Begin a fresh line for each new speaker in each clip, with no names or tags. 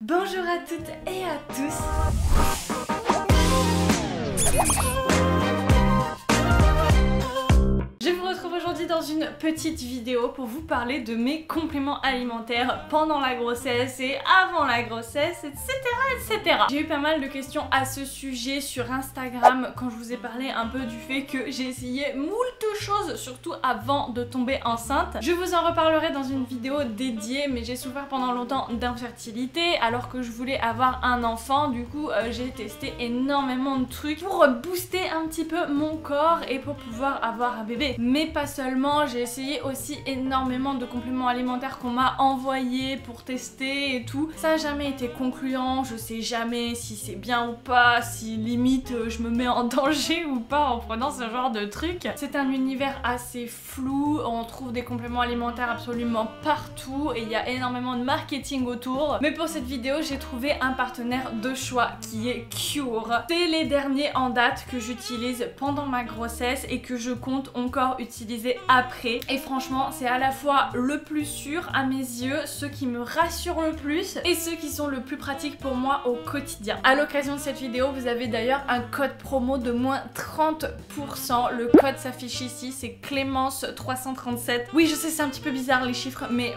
Bonjour à toutes et à tous. Je vous retrouve aujourd'hui dans une petite vidéo pour vous parler de mes compléments alimentaires pendant la grossesse et avant la grossesse, etc. J'ai eu pas mal de questions à ce sujet sur Instagram quand je vous ai parlé un peu du fait que j'ai essayé moult choses, surtout avant de tomber enceinte. Je vous en reparlerai dans une vidéo dédiée, mais j'ai souffert pendant longtemps d'infertilité alors que je voulais avoir un enfant. Du coup, j'ai testé énormément de trucs pour booster un petit peu mon corps et pour pouvoir avoir un bébé. Mais pas seulement, j'ai essayé aussi énormément de compléments alimentaires qu'on m'a envoyés pour tester et tout. Ça n'a jamais été concluant, je sais jamais si c'est bien ou pas, si limite je me mets en danger ou pas en prenant ce genre de truc. C'est un univers assez flou, on trouve des compléments alimentaires absolument partout et il y a énormément de marketing autour. Mais pour cette vidéo, j'ai trouvé un partenaire de choix qui est Cure. C'est les derniers en date que j'utilise pendant ma grossesse et que je compte encore utiliser après. Et franchement, c'est à la fois le plus sûr à mes yeux, ceux qui me rassurent le plus et ceux qui sont le plus pratiques pour moi au quotidien. À l'occasion de cette vidéo, vous avez d'ailleurs un code promo de moins 30%. Le code s'affiche ici, c'est Clémence337. Oui, je sais, c'est un petit peu bizarre les chiffres, mais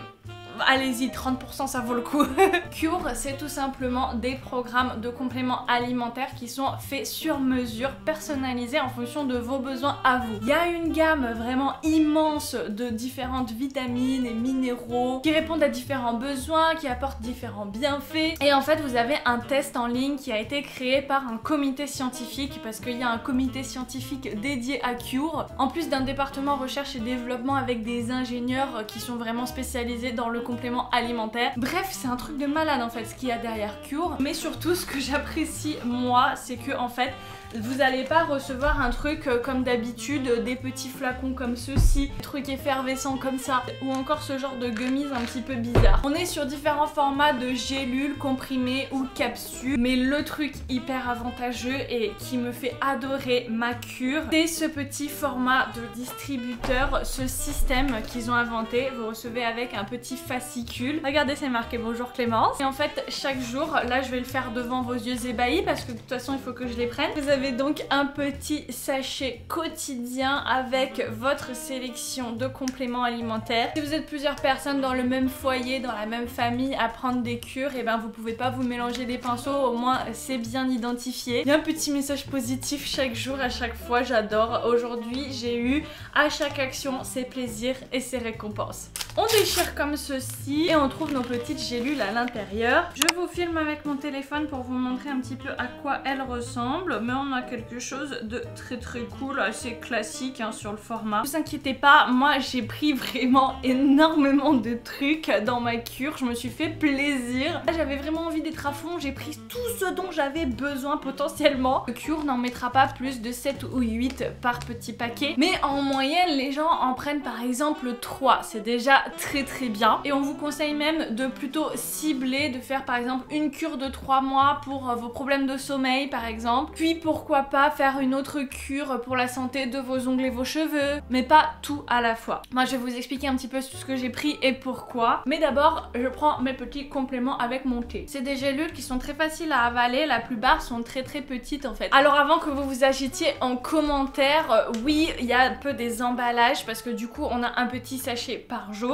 allez-y, 30% ça vaut le coup. Cure, c'est tout simplement des programmes de compléments alimentaires qui sont faits sur mesure, personnalisés en fonction de vos besoins à vous. Il y a une gamme vraiment immense de différentes vitamines et minéraux qui répondent à différents besoins, qui apportent différents bienfaits. Et en fait, vous avez un test en ligne qui a été créé par un comité scientifique, parce qu'il y a un comité scientifique dédié à Cure, en plus d'un département recherche et développement avec des ingénieurs qui sont vraiment spécialisés dans le compléments alimentaires. Bref, c'est un truc de malade en fait ce qu'il y a derrière Cure. Mais surtout, ce que j'apprécie moi, c'est que en fait, vous n'allez pas recevoir un truc comme d'habitude, des petits flacons comme ceci, des trucs effervescents comme ça, ou encore ce genre de gummies un petit peu bizarre. On est sur différents formats de gélules, comprimés ou capsules, mais le truc hyper avantageux et qui me fait adorer ma Cure, c'est ce petit format de distributeur, ce système qu'ils ont inventé. Vous recevez avec un petit fascicule. Regardez, c'est marqué bonjour Clémence. Et en fait, chaque jour, là je vais le faire devant vos yeux ébahis parce que de toute façon il faut que je les prenne. Vous avez donc un petit sachet quotidien avec votre sélection de compléments alimentaires. Si vous êtes plusieurs personnes dans le même foyer, dans la même famille à prendre des cures, et ben vous pouvez pas vous mélanger les pinceaux, au moins c'est bien identifié. Il y a un petit message positif chaque jour, à chaque fois, j'adore. Aujourd'hui j'ai eu à chaque action ses plaisirs et ses récompenses. On déchire comme ceci et on trouve nos petites gélules à l'intérieur. Je vous filme avec mon téléphone pour vous montrer un petit peu à quoi elles ressemblent, mais on a quelque chose de très cool, assez classique hein, sur le format. Ne vous inquiétez pas, moi j'ai pris vraiment énormément de trucs dans ma cure, je me suis fait plaisir. J'avais vraiment envie d'être à fond, j'ai pris tout ce dont j'avais besoin potentiellement. Le Cure n'en mettra pas plus de 7 ou 8 par petit paquet, mais en moyenne les gens en prennent par exemple 3, c'est déjà très bien. Et on vous conseille même de plutôt cibler, de faire par exemple une cure de 3 mois pour vos problèmes de sommeil par exemple, puis pourquoi pas faire une autre cure pour la santé de vos ongles et vos cheveux, mais pas tout à la fois. Moi je vais vous expliquer un petit peu ce que j'ai pris et pourquoi, mais d'abord je prends mes petits compléments avec mon thé. C'est des gélules qui sont très faciles à avaler, la plupart sont très petites en fait. Alors avant que vous vous agitiez en commentaire, oui il y a un peu des emballages parce que du coup on a un petit sachet par jour.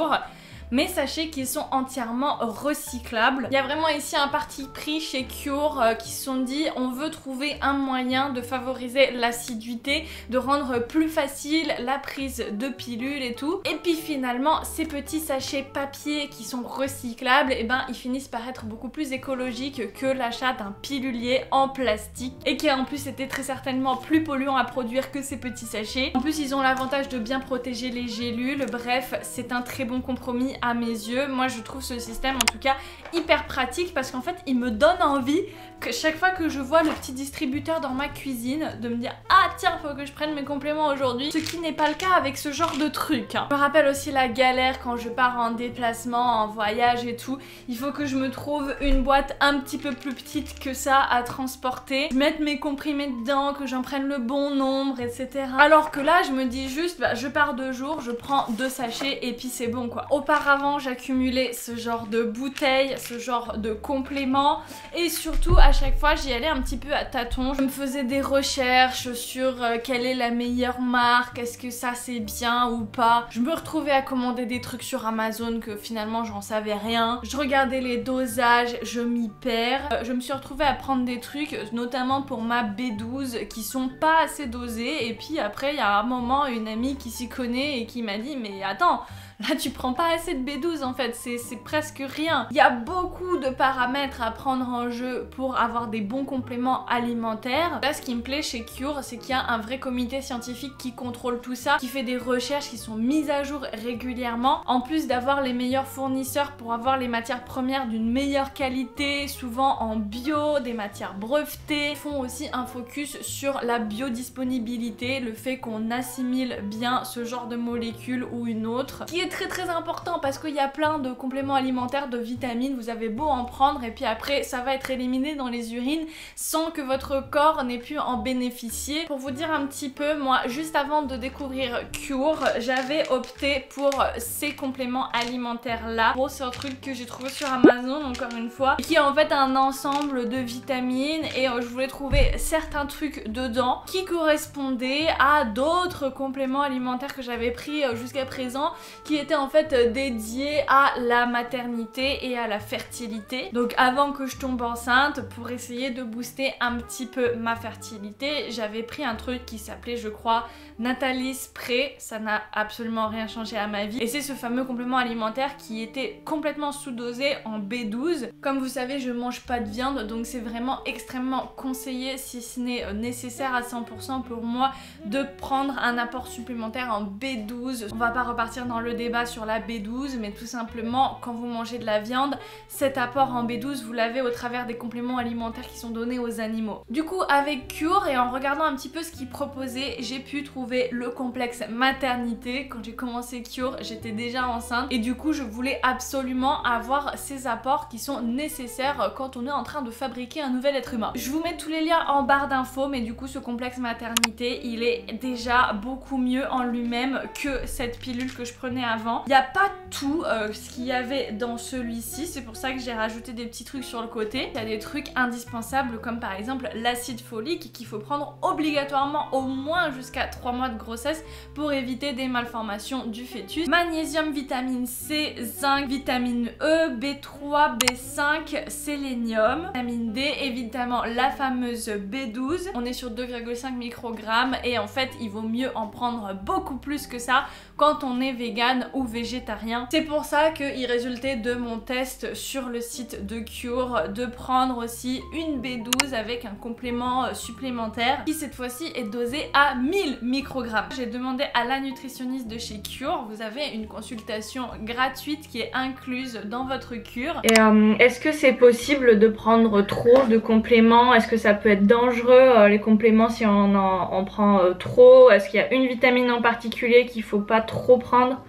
Mais sachez qu'ils sont entièrement recyclables. Il y a vraiment ici un parti pris chez Cure qui se sont dit on veut trouver un moyen de favoriser l'assiduité, de rendre plus facile la prise de pilules et tout. Et puis finalement ces petits sachets papier qui sont recyclables, et ben ils finissent par être beaucoup plus écologiques que l'achat d'un pilulier en plastique et qui en plus était très certainement plus polluant à produire que ces petits sachets. En plus ils ont l'avantage de bien protéger les gélules. Bref, c'est un très bon compromis à mes yeux. Moi je trouve ce système en tout cas hyper pratique parce qu'en fait il me donne envie que chaque fois que je vois le petit distributeur dans ma cuisine de me dire ah tiens faut que je prenne mes compléments aujourd'hui, ce qui n'est pas le cas avec ce genre de truc hein. Je me rappelle aussi la galère quand je pars en déplacement, en voyage et tout, il faut que je me trouve une boîte un petit peu plus petite que ça à transporter, mettre mes comprimés dedans, que j'en prenne le bon nombre etc. Alors que là je me dis juste bah, je pars 2 jours, je prends 2 sachets et puis c'est bon quoi. Auparavant auparavant j'accumulais ce genre de bouteilles, ce genre de compléments, et surtout à chaque fois j'y allais un petit peu à tâtons. Je me faisais des recherches sur quelle est la meilleure marque, est-ce que ça c'est bien ou pas. Je me retrouvais à commander des trucs sur Amazon que finalement j'en savais rien. Je regardais les dosages, je m'y perds. Je me suis retrouvée à prendre des trucs, notamment pour ma B12, qui sont pas assez dosés, et puis après il y a un moment une amie qui s'y connaît et qui m'a dit mais attends, là tu prends pas assez de B12 en fait, c'est presque rien. Il y a beaucoup de paramètres à prendre en jeu pour avoir des bons compléments alimentaires. Là ce qui me plaît chez Cure, c'est qu'il y a un vrai comité scientifique qui contrôle tout ça, qui fait des recherches qui sont mises à jour régulièrement, en plus d'avoir les meilleurs fournisseurs pour avoir les matières premières d'une meilleure qualité, souvent en bio, des matières brevetées. Ils font aussi un focus sur la biodisponibilité, le fait qu'on assimile bien ce genre de molécule ou une autre, qui est très important parce qu'il y a plein de compléments alimentaires, de vitamines, vous avez beau en prendre et puis après ça va être éliminé dans les urines sans que votre corps n'ait pu en bénéficier. Pour vous dire un petit peu, moi juste avant de découvrir Cure, j'avais opté pour ces compléments alimentaires là. Bon, c'est un truc que j'ai trouvé sur Amazon encore une fois, qui est en fait un ensemble de vitamines, et je voulais trouver certains trucs dedans qui correspondaient à d'autres compléments alimentaires que j'avais pris jusqu'à présent, qui étaient en fait dédiés à la maternité et à la fertilité. Donc avant que je tombe enceinte, pour essayer de booster un petit peu ma fertilité, j'avais pris un truc qui s'appelait, je crois, Nathalie Spray. Ça n'a absolument rien changé à ma vie, et c'est ce fameux complément alimentaire qui était complètement sous-dosé en B12. Comme vous savez, je mange pas de viande, donc c'est vraiment extrêmement conseillé, si ce n'est nécessaire à 100% pour moi, de prendre un apport supplémentaire en B12. On va pas repartir dans le débat sur la B12, mais tout simplement quand vous mangez de la viande, cet apport en B12 vous l'avez au travers des compléments alimentaires qui sont donnés aux animaux. Du coup avec Cure, et en regardant un petit peu ce qu'ils proposaient, j'ai pu trouver le complexe maternité. Quand j'ai commencé Cure, j'étais déjà enceinte, et du coup je voulais absolument avoir ces apports qui sont nécessaires quand on est en train de fabriquer un nouvel être humain. Je vous mets tous les liens en barre d'infos, mais du coup ce complexe maternité, il est déjà beaucoup mieux en lui-même que cette pilule que je prenais avant. Il n'y a pas tout ce qu'il y avait dans celui-ci, c'est pour ça que j'ai rajouté des petits trucs sur le côté. Il y a des trucs indispensables comme par exemple l'acide folique qu'il faut prendre obligatoirement au moins jusqu'à 3 mois de grossesse pour éviter des malformations du fœtus. Magnésium, vitamine C, zinc, vitamine E, B3, B5, sélénium, vitamine D, évidemment la fameuse B12. On est sur 2,5 microgrammes, et en fait il vaut mieux en prendre beaucoup plus que ça quand on est vegan ou végétarien. C'est pour ça qu'il résultait de mon test sur le site de Cure de prendre aussi une B12 avec un complément supplémentaire qui cette fois-ci est dosé à 1000 microgrammes. J'ai demandé à la nutritionniste de chez Cure, vous avez une consultation gratuite qui est incluse dans votre cure. Et est-ce que c'est possible de prendre trop de compléments? Est-ce que ça peut être dangereux les compléments si on prend trop? Est-ce qu'il y a une vitamine en particulier qu'il faut pas trop prendre?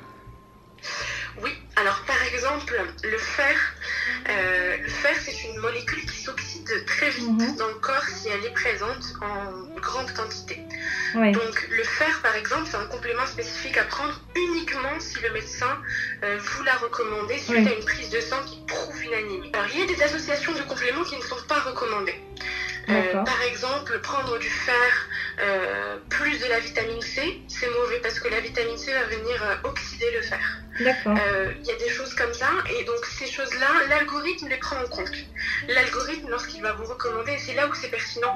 Oui, alors par exemple le fer c'est une molécule qui s'oxyde très vite dans le corps si elle est présente en grande quantité. Oui. Donc le fer par exemple c'est un complément spécifique à prendre uniquement si le médecin vous l'a recommandé suite à une prise de sang qui prouve une anémie. Alors il y a des associations de compléments qui ne sont pas recommandées. Par exemple, prendre du fer plus de la vitamine C, c'est mauvais parce que la vitamine C va venir oxyder le fer. D'accord. Il y a des choses comme ça, et donc ces choses-là, l'algorithme les prend en compte. L'algorithme, lorsqu'il va vous recommander, et c'est là où c'est pertinent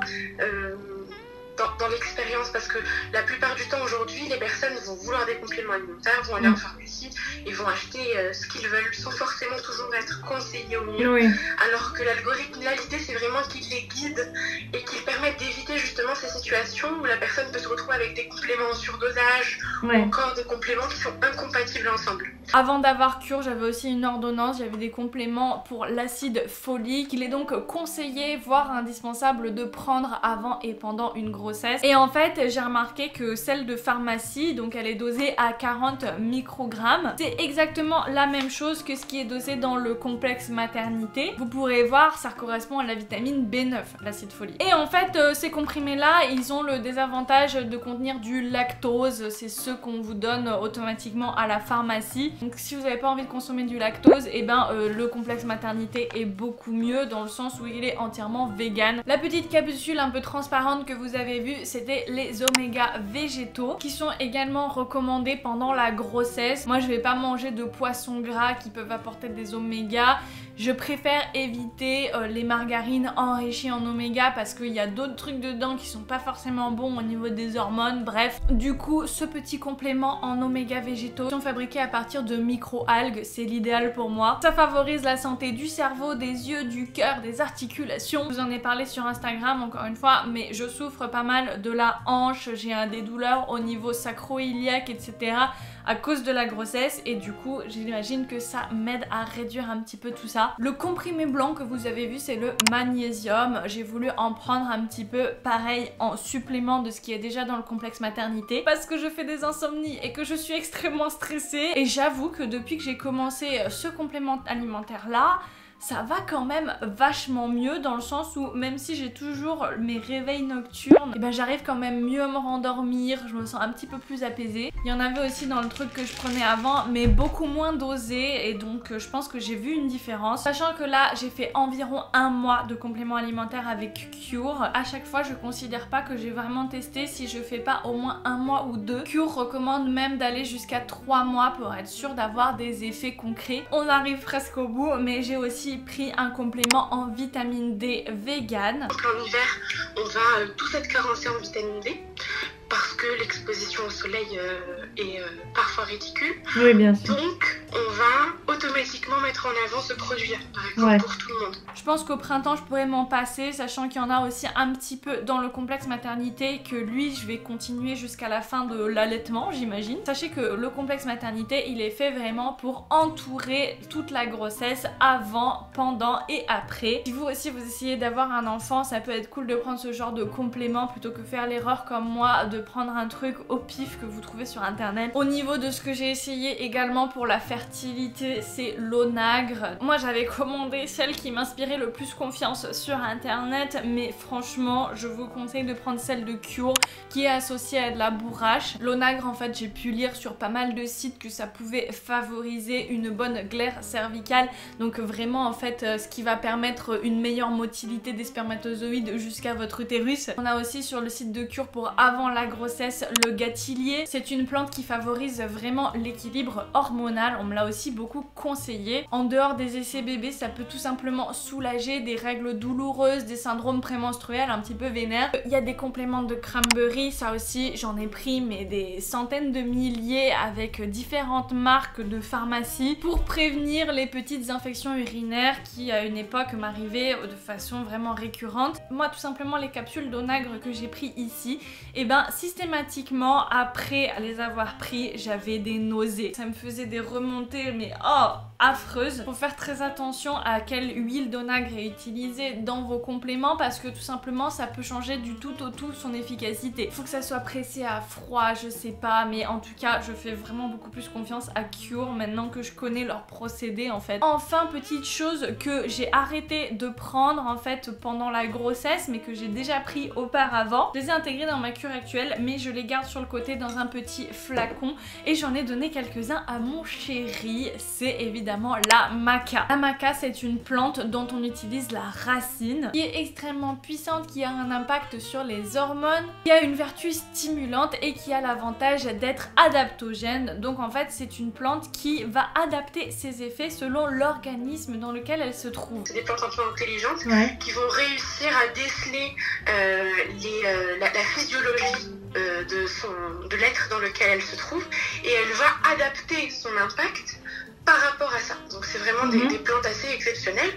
dans l'expérience, parce que la plupart du temps aujourd'hui, les personnes vont vouloir des compléments alimentaires, vont aller en pharmacie et vont acheter ce qu'ils veulent sans forcément toujours être conseillés au mieux. Oui. Alors que l'algorithme, là, l'idée c'est vraiment qu'il les guide et qu'il permette d'éviter justement ces situations où la personne peut se retrouver avec des compléments en surdosage ou encore des compléments qui sont incompatibles ensemble.
Avant d'avoir Cure, j'avais aussi une ordonnance, j'avais des compléments pour l'acide folique. Il est donc conseillé, voire indispensable de prendre avant et pendant une grossesse. grossesse. Et en fait j'ai remarqué que celle de pharmacie, donc elle est dosée à 40 microgrammes, c'est exactement la même chose que ce qui est dosé dans le complexe maternité. Vous pourrez voir, ça correspond à la vitamine B9, l'acide folique. Et en fait ces comprimés là, ils ont le désavantage de contenir du lactose, c'est ceux qu'on vous donne automatiquement à la pharmacie. Donc si vous n'avez pas envie de consommer du lactose, et ben le complexe maternité est beaucoup mieux dans le sens où il est entièrement vegan. La petite capsule un peu transparente que vous avez vue, c'était les oméga végétaux qui sont également recommandés pendant la grossesse. Moi je vais pas manger de poissons gras qui peuvent apporter des oméga. Je préfère éviter les margarines enrichies en oméga parce qu'il y a d'autres trucs dedans qui sont pas forcément bons au niveau des hormones. Bref, du coup ce petit complément en oméga végétaux sont fabriqués à partir de micro-algues, c'est l'idéal pour moi. Ça favorise la santé du cerveau, des yeux, du cœur, des articulations. Je vous en ai parlé sur Instagram encore une fois, mais je souffre pas mal de la hanche, j'ai des douleurs au niveau sacro-iliaque, etc. à cause de la grossesse et du coup j'imagine que ça m'aide à réduire un petit peu tout ça. Le comprimé blanc que vous avez vu, c'est le magnésium. J'ai voulu en prendre un petit peu pareil en supplément de ce qui est déjà dans le complexe maternité parce que je fais des insomnies et que je suis extrêmement stressée, et j'avoue que depuis que j'ai commencé ce complément alimentaire là, ça va quand même vachement mieux dans le sens où même si j'ai toujours mes réveils nocturnes, et ben j'arrive quand même mieux à me rendormir, je me sens un petit peu plus apaisée. Il y en avait aussi dans le truc que je prenais avant mais beaucoup moins dosé, et donc je pense que j'ai vu une différence. Sachant que là j'ai fait environ 1 mois de complément alimentaire avec Cure. À chaque fois je considère pas que j'ai vraiment testé si je fais pas au moins 1 mois ou 2. Cure recommande même d'aller jusqu'à 3 mois pour être sûr d'avoir des effets concrets. On arrive presque au bout, mais j'ai aussi pris un complément en vitamine D vegan.
En hiver, on va tous être carencés en vitamine D parce que l'exposition au soleil est parfois ridicule.
Oui, bien sûr.
Donc, on va automatiquement mettre en avant ce produit, par exemple, pour tout le monde.
Je pense qu'au printemps, je pourrais m'en passer, sachant qu'il y en a aussi un petit peu dans le complexe maternité, que lui, je vais continuer jusqu'à la fin de l'allaitement, j'imagine. Sachez que le complexe maternité, il est fait vraiment pour entourer toute la grossesse, avant, pendant et après. Si vous aussi, vous essayez d'avoir un enfant, ça peut être cool de prendre ce genre de complément plutôt que faire l'erreur comme moi de prendre un truc au pif que vous trouvez sur internet. Au niveau de ce que j'ai essayé également pour la fertilité, c'est l'onagre. Moi j'avais commandé celle qui m'inspirait le plus confiance sur internet, mais franchement je vous conseille de prendre celle de Cure qui est associée à de la bourrache. L'onagre, en fait, j'ai pu lire sur pas mal de sites que ça pouvait favoriser une bonne glaire cervicale, donc vraiment en fait ce qui va permettre une meilleure motilité des spermatozoïdes jusqu'à votre utérus. On a aussi sur le site de Cure pour avant la grossesse le gâtillier. C'est une plante qui favorise vraiment l'équilibre hormonal, on me l'a aussi beaucoup conseillé. En dehors des essais bébés, ça peut tout simplement soulager des règles douloureuses, des syndromes prémenstruels un petit peu vénères. Il y a des compléments de cranberry, ça aussi j'en ai pris mais des centaines de milliers avec différentes marques de pharmacie pour prévenir les petites infections urinaires qui à une époque m'arrivaient de façon vraiment récurrente. Moi tout simplement les capsules d'onagre que j'ai pris ici, et ben systématiquement après les avoir pris j'avais des nausées, ça me faisait des remontées mais affreuses. Faut faire très attention à quelle huile d'onagre est utilisée dans vos compléments parce que tout simplement ça peut changer du tout au tout son efficacité. Faut que ça soit pressé à froid, je sais pas, mais en tout cas je fais vraiment beaucoup plus confiance à Cure maintenant que je connais leur procédé en fait. Enfin, petite chose que j'ai arrêté de prendre en fait pendant la grossesse mais que j'ai déjà pris auparavant. Je les ai intégrés dans ma cure actuelle mais je les garde sur le côté dans un petit flacon et j'en ai donné quelques-uns à mon chéri. C'est évidemment la maca. La maca, c'est une plante dont on utilise la racine qui est extrêmement puissante, qui a un impact sur les hormones, qui a une vertu stimulante et qui a l'avantage d'être adaptogène. Donc en fait c'est une plante qui va adapter ses effets selon l'organisme dans lequel elle se trouve.
C'est des plantes un peu intelligentes qui vont réussir à déceler la physiologie de l'être dans lequel elle se trouve et elle va adapter son impact par rapport à ça. Donc c'est vraiment des plantes assez exceptionnelles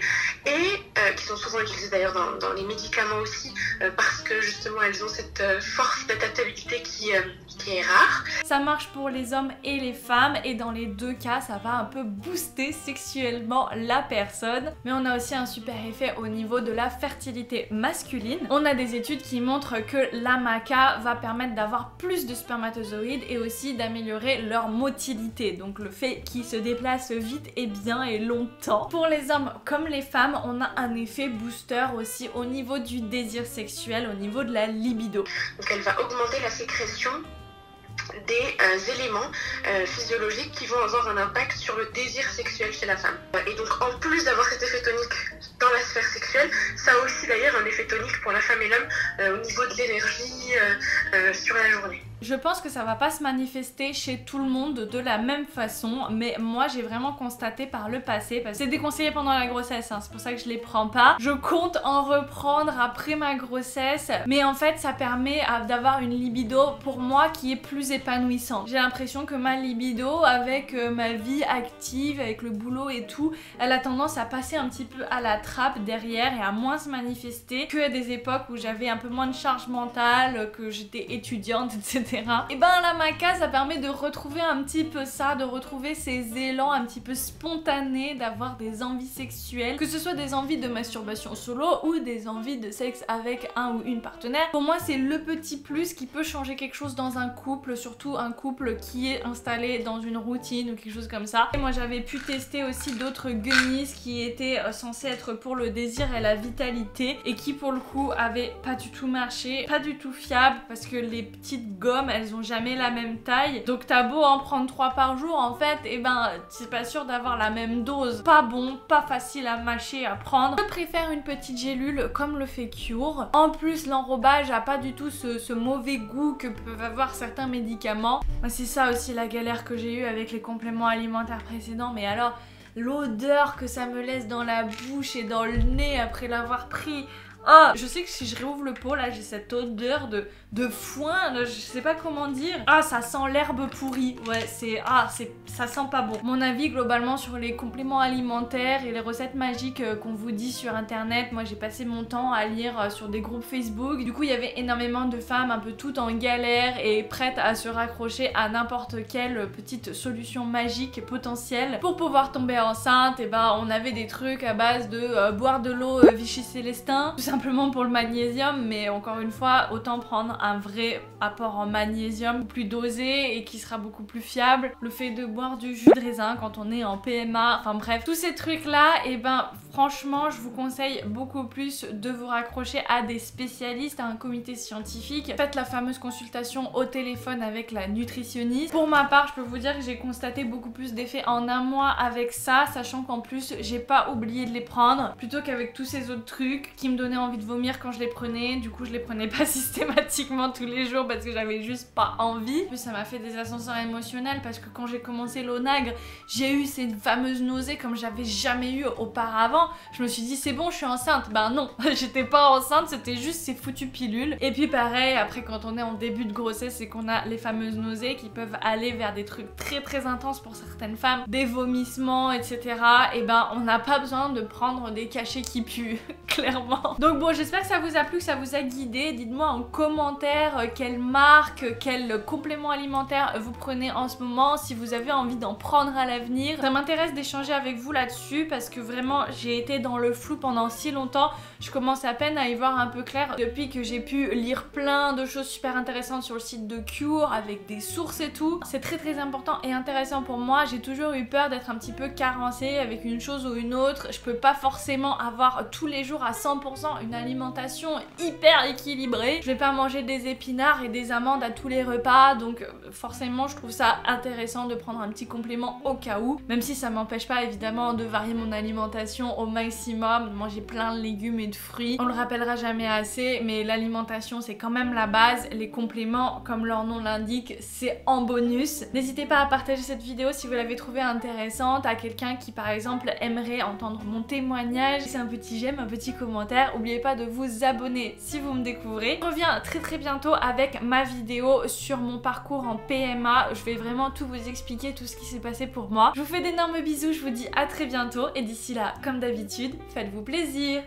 et qui sont sont souvent utilisées d'ailleurs dans les médicaments aussi, parce que justement elles ont cette force d'adaptabilité qui est rare.
Ça marche pour les hommes et les femmes, et dans les deux cas ça va un peu booster sexuellement la personne. Mais on a aussi un super effet au niveau de la fertilité masculine. On a des études qui montrent que la maca va permettre d'avoir plus de spermatozoïdes et aussi d'améliorer leur motilité, donc le fait qu'ils se déplacent vite et bien et longtemps. Pour les hommes comme les femmes, on a un effet booster aussi au niveau du désir sexuel, au niveau de la libido.
Donc elle va augmenter la sécrétion des éléments physiologiques qui vont avoir un impact sur le désir sexuel chez la femme. Et donc en plus d'avoir cet effet tonique dans la sphère sexuelle, ça a aussi d'ailleurs un effet tonique pour la femme et l'homme au niveau de l'énergie sur la journée.
Je pense que ça va pas se manifester chez tout le monde de la même façon, mais moi j'ai vraiment constaté par le passé, parce que c'est déconseillé pendant la grossesse, hein, c'est pour ça que je les prends pas. Je compte en reprendre après ma grossesse, mais en fait ça permet d'avoir une libido pour moi qui est plus épanouissante. J'ai l'impression que ma libido, avec ma vie active, avec le boulot et tout, elle a tendance à passer un petit peu à la trappe derrière et à moins se manifester que à des époques où j'avais un peu moins de charge mentale, que j'étais étudiante, etc. Et ben la maca ça permet de retrouver un petit peu ça, de retrouver ces élans un petit peu spontanés, d'avoir des envies sexuelles, que ce soit des envies de masturbation solo ou des envies de sexe avec un ou une partenaire. Pour moi c'est le petit plus qui peut changer quelque chose dans un couple, surtout un couple qui est installé dans une routine ou quelque chose comme ça. Et moi j'avais pu tester aussi d'autres gummies qui étaient censés être pour le désir et la vitalité et qui pour le coup avaient pas du tout marché, pas du tout fiable, parce que les petites gommes elles ont jamais la même taille, donc t'as beau en prendre 3 par jour en fait, et ben c'est pas sûr d'avoir la même dose. Pas bon, pas facile à mâcher, à prendre. Je préfère une petite gélule comme le fait Cure. En plus l'enrobage a pas du tout ce mauvais goût que peuvent avoir certains médicaments. C'est ça aussi la galère que j'ai eue avec les compléments alimentaires précédents, mais alors l'odeur que ça me laisse dans la bouche et dans le nez après l'avoir pris. Oh, je sais que si je réouvre le pot là j'ai cette odeur de foin, là, je sais pas comment dire. Ah, ça sent l'herbe pourrie. Ouais, ça sent pas bon. Mon avis globalement sur les compléments alimentaires et les recettes magiques qu'on vous dit sur internet, moi j'ai passé mon temps à lire sur des groupes Facebook. Du coup il y avait énormément de femmes un peu toutes en galère et prêtes à se raccrocher à n'importe quelle petite solution magique potentielle pour pouvoir tomber enceinte. Et ben on avait des trucs à base de boire de l'eau Vichy Célestin, tout simplement pour le magnésium, mais encore une fois autant prendre un vrai apport en magnésium plus dosé et qui sera beaucoup plus fiable. Le fait de boire du jus de raisin quand on est en PMA, enfin bref, tous ces trucs là, et ben franchement je vous conseille beaucoup plus de vous raccrocher à des spécialistes, à un comité scientifique. Faites la fameuse consultation au téléphone avec la nutritionniste. Pour ma part je peux vous dire que j'ai constaté beaucoup plus d'effets en un mois avec ça, sachant qu'en plus j'ai pas oublié de les prendre, plutôt qu'avec tous ces autres trucs qui me donnaient envie de vomir quand je les prenais. Du coup je les prenais pas systématiquement tous les jours parce que j'avais juste pas envie. En plus ça m'a fait des ascenseurs émotionnels parce que quand j'ai commencé l'Onagre, j'ai eu ces fameuses nausées comme j'avais jamais eu auparavant. Je me suis dit c'est bon je suis enceinte. Ben non, j'étais pas enceinte, c'était juste ces foutues pilules. Et puis pareil après quand on est en début de grossesse et qu'on a les fameuses nausées qui peuvent aller vers des trucs très intenses pour certaines femmes, des vomissements etc. Et ben on n'a pas besoin de prendre des cachets qui puent clairement. Donc bon j'espère que ça vous a plu, que ça vous a guidé. Dites-moi en commentaire quelle marque, quel complément alimentaire vous prenez en ce moment, si vous avez envie d'en prendre à l'avenir. Ça m'intéresse d'échanger avec vous là-dessus parce que vraiment j'ai été dans le flou pendant si longtemps. Je commence à peine à y voir un peu clair depuis que j'ai pu lire plein de choses super intéressantes sur le site de Cure avec des sources et tout. C'est très important et intéressant pour moi. J'ai toujours eu peur d'être un petit peu carencée avec une chose ou une autre. Je peux pas forcément avoir tous les jours à 100% une alimentation hyper équilibrée. Je vais pas manger des épinards et des amandes à tous les repas, donc forcément je trouve ça intéressant de prendre un petit complément au cas où, même si ça m'empêche pas évidemment de varier mon alimentation au maximum, de manger plein de légumes et de fruits. On le rappellera jamais assez, mais l'alimentation c'est quand même la base, les compléments comme leur nom l'indique c'est en bonus. N'hésitez pas à partager cette vidéo si vous l'avez trouvée intéressante à quelqu'un qui par exemple aimerait entendre mon témoignage. C'est un petit j'aime, un petit commentaire. N'oubliez pas de vous abonner si vous me découvrez. Je reviens très bientôt avec ma vidéo sur mon parcours en PMA. Je vais vraiment tout vous expliquer, tout ce qui s'est passé pour moi. Je vous fais d'énormes bisous, je vous dis à très bientôt et d'ici là, comme d'habitude, faites-vous plaisir.